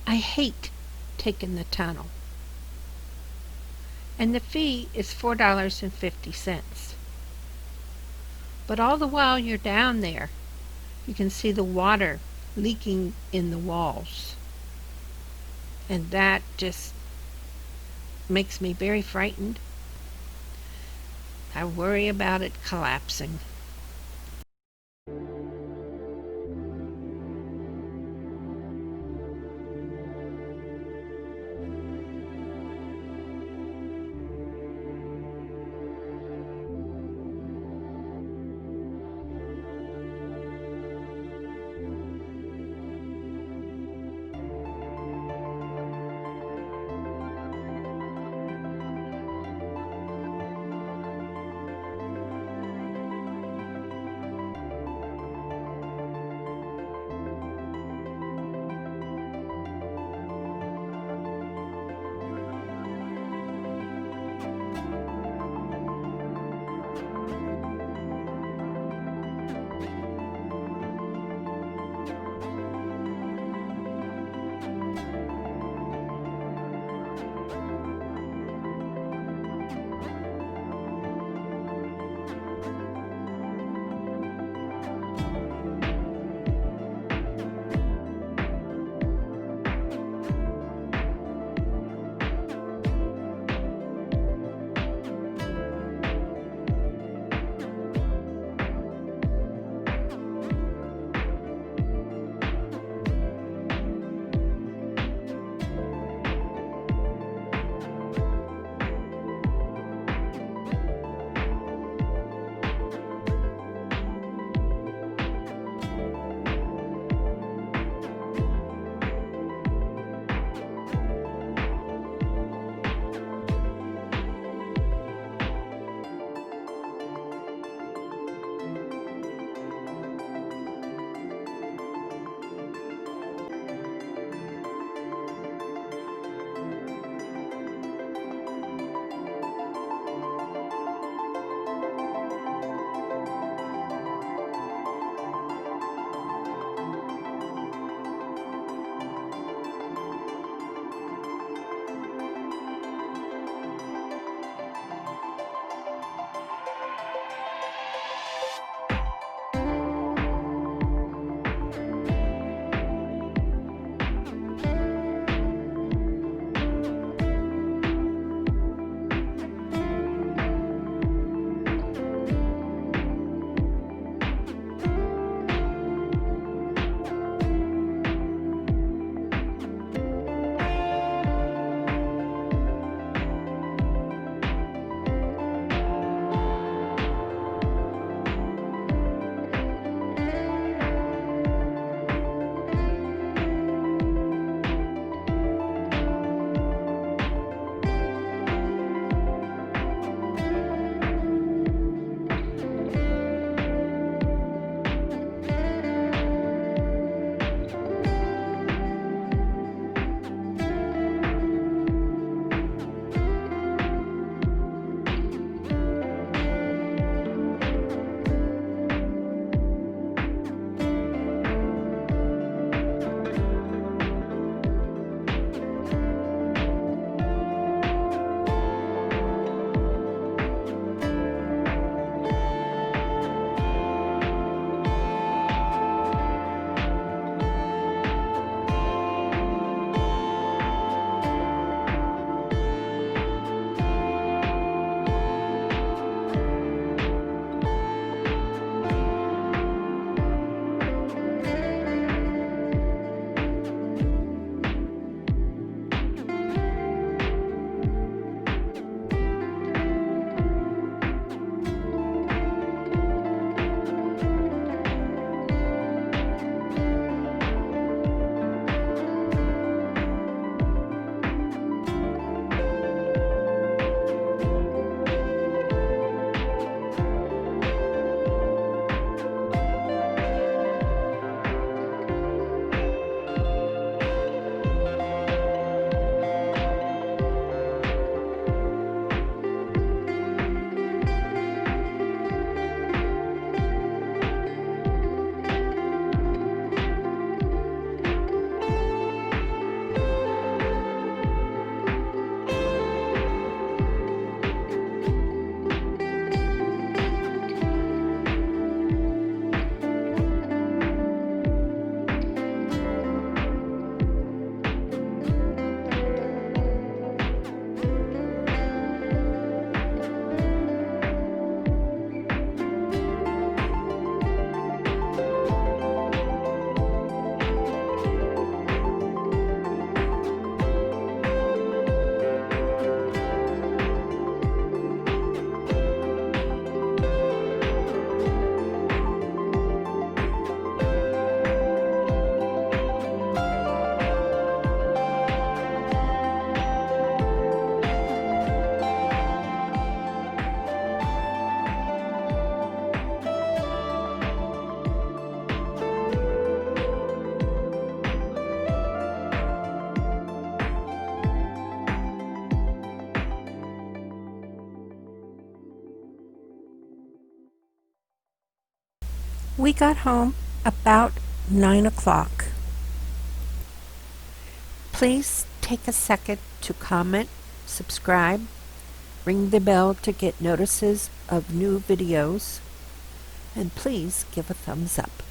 I hate taking the tunnel. And the fee is $4.50. But all the while you're down there, you can see the water leaking in the walls. And that just makes me very frightened. I worry about it collapsing. We got home about 9 o'clock. Please take a second to comment, subscribe, ring the bell to get notices of new videos, and please give a thumbs up.